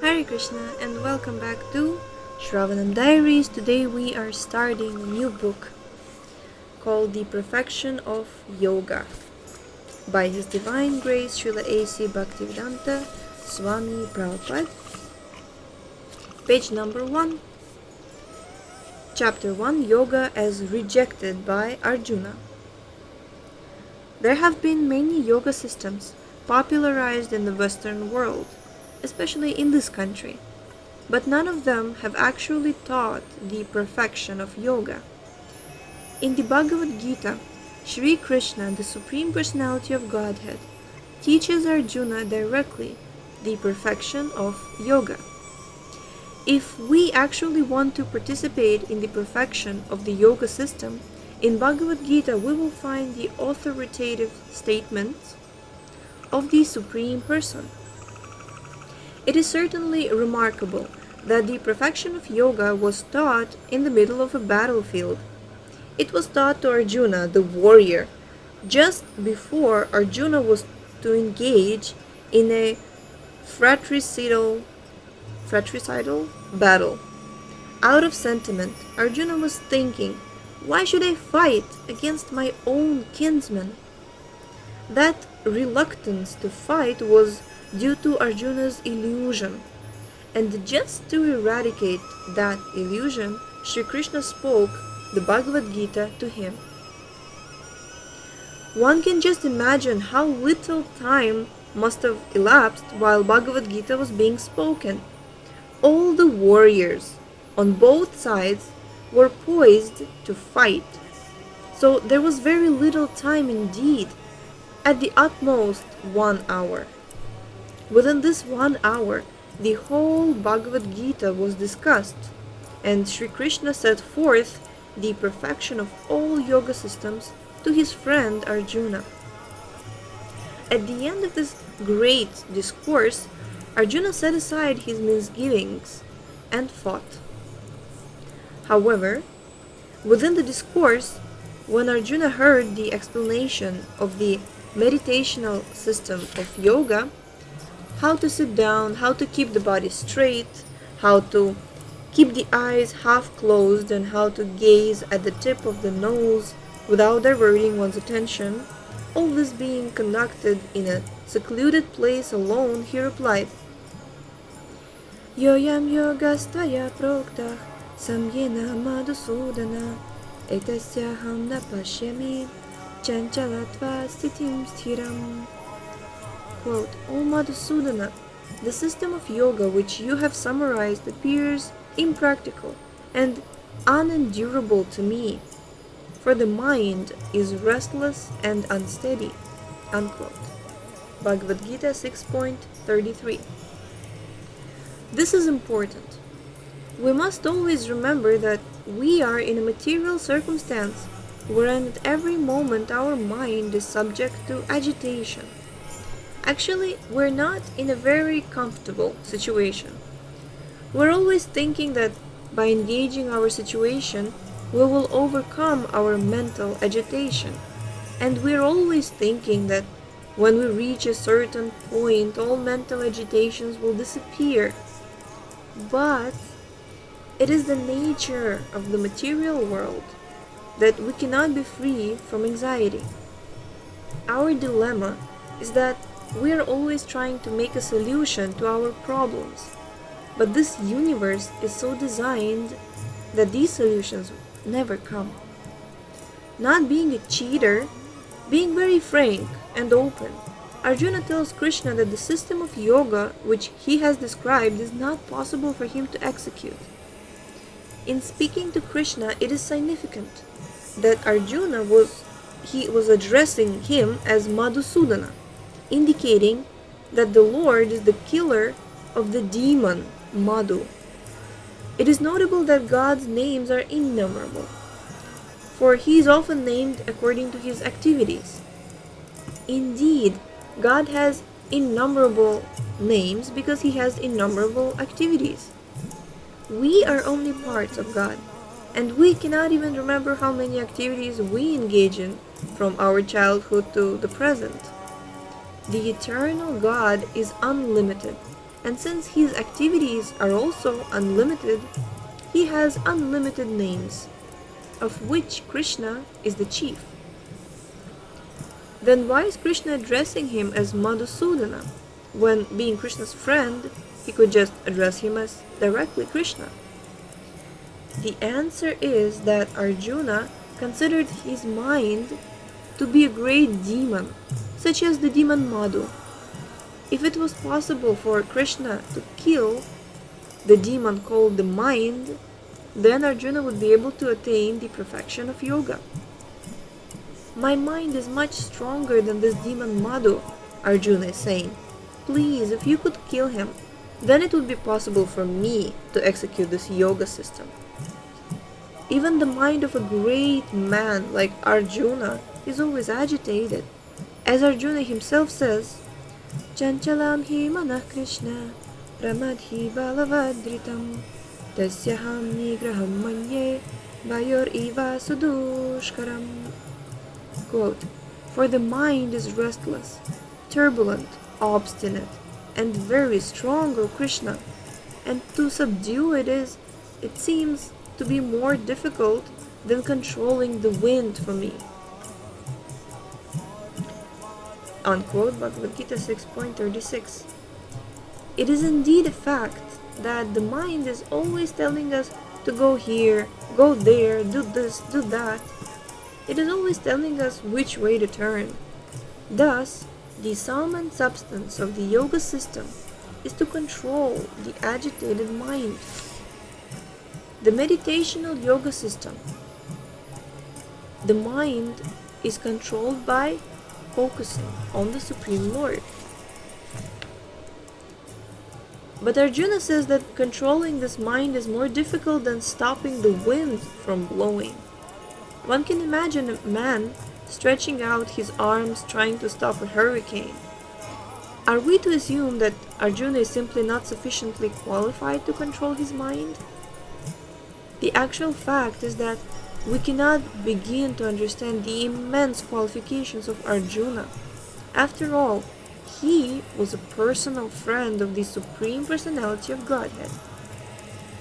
Hare Krishna and welcome back to Shravanam Diaries. Today we are starting a new book called The Perfection of Yoga by His Divine Grace Srila A.C. Bhaktivedanta Swami Prabhupada. Page number 1. Chapter 1, Yoga as Rejected by Arjuna. There have been many yoga systems popularized in the Western world, especially in this country, but none of them have actually taught the perfection of yoga. In the Bhagavad-gita, Sri Krishna, the Supreme Personality of Godhead, teaches Arjuna directly the perfection of yoga. If we actually want to participate in the perfection of the yoga system, in Bhagavad-gita we will find the authoritative statements of the Supreme Person. It is certainly remarkable that the perfection of yoga was taught in the middle of a battlefield. It was taught to Arjuna, the warrior, just before Arjuna was to engage in a fratricidal battle. Out of sentiment, Arjuna was thinking, why should I fight against my own kinsmen? That reluctance to fight was due to Arjuna's illusion, and just to eradicate that illusion, Sri Krishna spoke the Bhagavad-gita to him. One can just imagine how little time must have elapsed while Bhagavad-gita was being spoken. All the warriors on both sides were poised to fight, so there was very little time indeed, at the utmost 1 hour. Within this 1 hour, the whole Bhagavad-gita was discussed, and Sri Krishna set forth the perfection of all yoga systems to his friend Arjuna. At the end of this great discourse, Arjuna set aside his misgivings and fought. However, within the discourse, when Arjuna heard the explanation of the meditational system of yoga, how to sit down, how to keep the body straight, how to keep the eyes half closed, and how to gaze at the tip of the nose without diverting one's attention, all this being conducted in a secluded place alone, he replied, Yoyam yogastaya proktah samyena madhusudana etasyaham na pashyami chanchalatva stitim sthiram. Quote, O Madhusudana, the system of yoga which you have summarized appears impractical and unendurable to me, for the mind is restless and unsteady. Unquote. Bhagavad-gita 6.33. This is important. We must always remember that we are in a material circumstance wherein at every moment our mind is subject to agitation. Actually, we're not in a very comfortable situation. We're always thinking that by engaging our situation, we will overcome our mental agitation. And we're always thinking that when we reach a certain point, all mental agitations will disappear. But it is the nature of the material world that we cannot be free from anxiety. Our dilemma is that we are always trying to make a solution to our problems, but this universe is so designed that these solutions never come. Not being a cheater, being very frank and open, Arjuna tells Krishna that the system of yoga which he has described is not possible for him to execute. In speaking to Krishna, it is significant that Arjuna was addressing him as Madhusudana, indicating that the Lord is the killer of the demon Madhu. It is notable that God's names are innumerable, for he is often named according to his activities. Indeed, God has innumerable names because he has innumerable activities. We are only parts of God, and we cannot even remember how many activities we engage in from our childhood to the present. The eternal God is unlimited, and since his activities are also unlimited, he has unlimited names, of which Krishna is the chief. Then why is Krishna addressing him as Madhusudana, when, being Krishna's friend, he could just address him as directly Krishna? The answer is that Arjuna considered his mind to be a great demon, such as the demon Madhu. If it was possible for Krishna to kill the demon called the mind, then Arjuna would be able to attain the perfection of yoga. My mind is much stronger than this demon Madhu, Arjuna is saying. Please, if you could kill him, then it would be possible for me to execute this yoga system. Even the mind of a great man like Arjuna is always agitated. As Arjuna himself says, Chanchalam hi manah Krishna, pramadhi balavadritam, tasyaham nigraham manye, bayor iva sudushkaram. Quote, for the mind is restless, turbulent, obstinate, and very strong, O Krishna, and to subdue it seems to be more difficult than controlling the wind for me. Unquote, Bhagavad-gita 6.36. It is indeed a fact that the mind is always telling us to go here, go there, do this, do that. It is always telling us which way to turn. Thus, the sum and substance of the yoga system is to control the agitated mind. The meditational yoga system, the mind is controlled by focusing on the Supreme Lord. But Arjuna says that controlling this mind is more difficult than stopping the wind from blowing. One can imagine a man stretching out his arms trying to stop a hurricane. Are we to assume that Arjuna is simply not sufficiently qualified to control his mind? The actual fact is that we cannot begin to understand the immense qualifications of Arjuna. After all, he was a personal friend of the Supreme Personality of Godhead.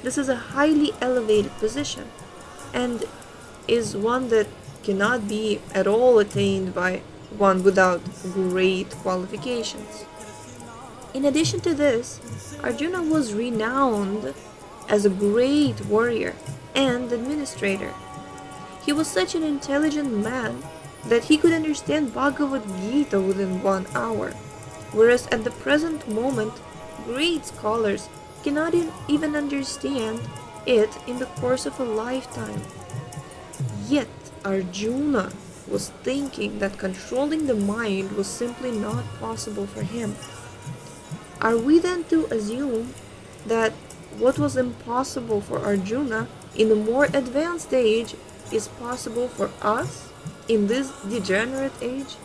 This is a highly elevated position, and is one that cannot be at all attained by one without great qualifications. In addition to this, Arjuna was renowned as a great warrior and administrator. He was such an intelligent man that he could understand Bhagavad-gita within 1 hour, whereas at the present moment, great scholars cannot even understand it in the course of a lifetime. Yet Arjuna was thinking that controlling the mind was simply not possible for him. Are we then to assume that what was impossible for Arjuna in a more advanced age is possible for us in this degenerate age?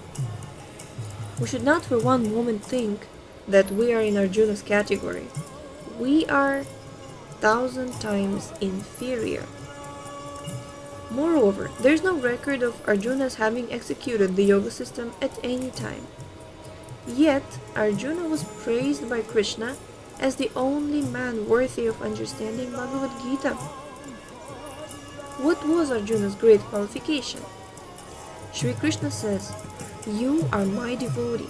We should not for one moment think that we are in Arjuna's category. We are 1,000 times inferior. Moreover, there is no record of Arjuna's having executed the yoga system at any time. Yet, Arjuna was praised by Krishna as the only man worthy of understanding Bhagavad-gita. What was Arjuna's great qualification? Sri Krishna says, "You are my devotee.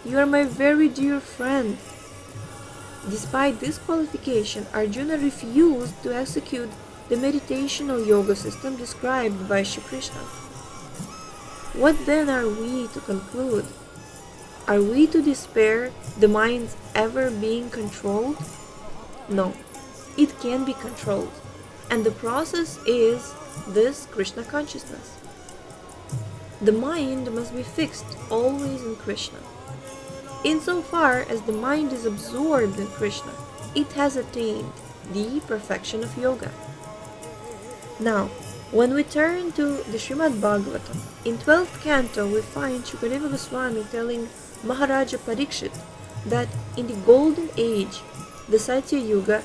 You are my very dear friend." Despite this qualification, Arjuna refused to execute the meditational yoga system described by Sri Krishna. What then are we to conclude? Are we to despair the mind's ever being controlled? No, it can be controlled, and the process is this Krishna consciousness. The mind must be fixed always in Krishna. Insofar as the mind is absorbed in Krishna, it has attained the perfection of yoga. Now, when we turn to the Srimad-Bhagavatam, in 12th canto we find Srila Swami telling Maharaja Parikshit that in the golden age, the Satya Yuga,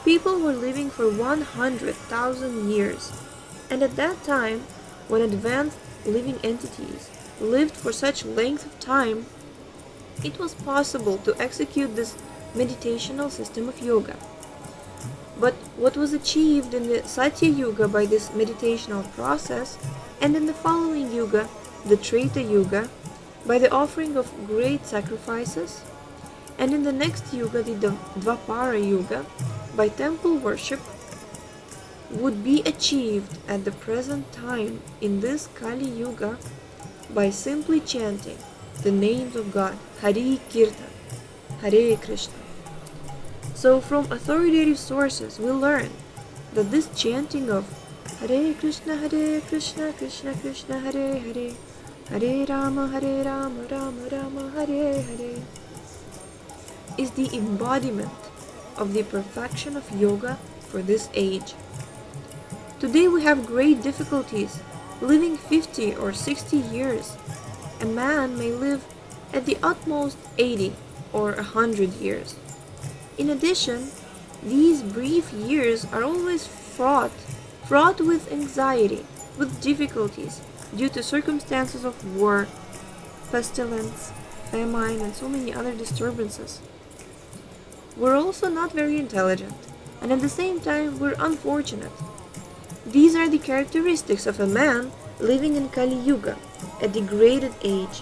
people were living for 100,000 years, and at that time, when advanced living entities lived for such length of time, it was possible to execute this meditational system of yoga. But what was achieved in the Satya Yuga by this meditational process, and in the following Yuga, the Treta Yuga, by the offering of great sacrifices, and in the next Yuga, the Dvapara Yuga, by temple worship, would be achieved at the present time in this Kali Yuga by simply chanting the names of God, Hare Kirtan, Hare Krishna. So from authoritative sources we learn that this chanting of Hare Krishna, Krishna Krishna, Hare Hare, Hare Rama, Rama Rama, Hare Hare, is the embodiment of the perfection of yoga for this age. Today we have great difficulties living 50 or 60 years. A man may live at the utmost 80 or 100 years. In addition, these brief years are always fraught with anxiety, with difficulties due to circumstances of war, pestilence, famine, and so many other disturbances. We're also not very intelligent, and at the same time we're unfortunate. These are the characteristics of a man living in Kali Yuga, a degraded age.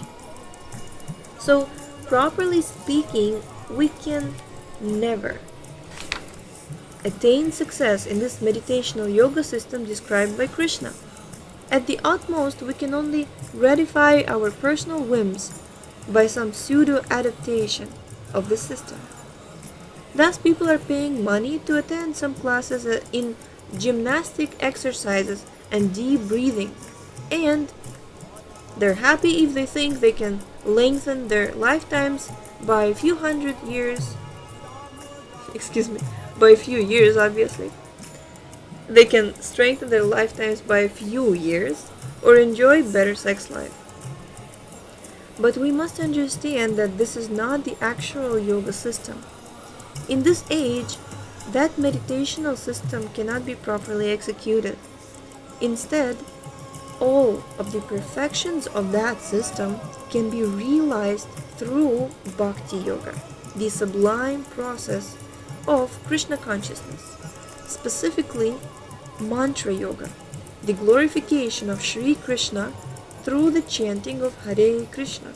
So, properly speaking, we can never attain success in this meditational yoga system described by Krishna. At the utmost, we can only gratify our personal whims by some pseudo-adaptation of the system. Thus, people are paying money to attend some classes in gymnastic exercises and deep breathing, and they're happy if they think they can lengthen their lifetimes by a few years, obviously. They can strengthen their lifetimes by a few years or enjoy better sex life. But we must understand that this is not the actual yoga system. In this age, that meditational system cannot be properly executed. Instead, all of the perfections of that system can be realized through Bhakti Yoga, the sublime process of Krishna Consciousness, specifically Mantra Yoga, the glorification of Sri Krishna through the chanting of Hare Krishna.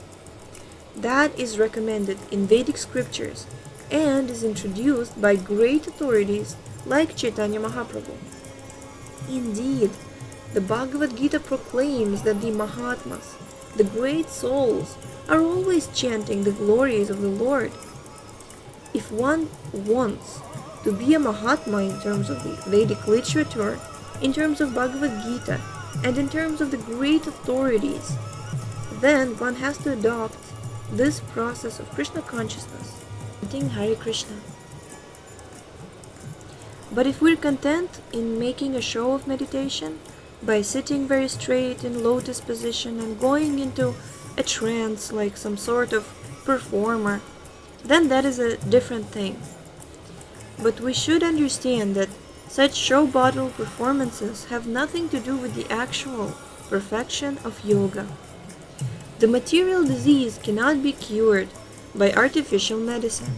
That is recommended in Vedic scriptures and is introduced by great authorities like Chaitanya Mahaprabhu. Indeed, the Bhagavad-gita proclaims that the Mahatmas, the great souls, are always chanting the glories of the Lord. If one wants to be a Mahatma in terms of the Vedic literature, in terms of Bhagavad-gita, and in terms of the great authorities, then one has to adopt this process of Krishna consciousness, chanting Hare Krishna. But if we're content in making a show of meditation, by sitting very straight in lotus position and going into a trance like some sort of performer, then that is a different thing. But we should understand that such show bottle performances have nothing to do with the actual perfection of yoga. The material disease cannot be cured by artificial medicine.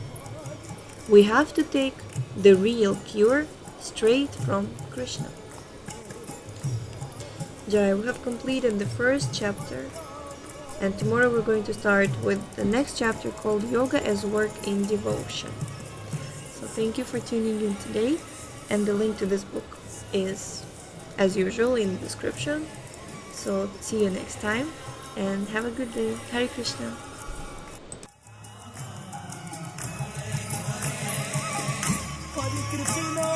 We have to take the real cure straight from Krishna. Jai, we have completed the first chapter, and tomorrow we're going to start with the next chapter called Yoga as Work in Devotion. So thank you for tuning in today, and the link to this book is, as usual, in the description. So see you next time, and have a good day. Hare Krishna. Hare Krishna.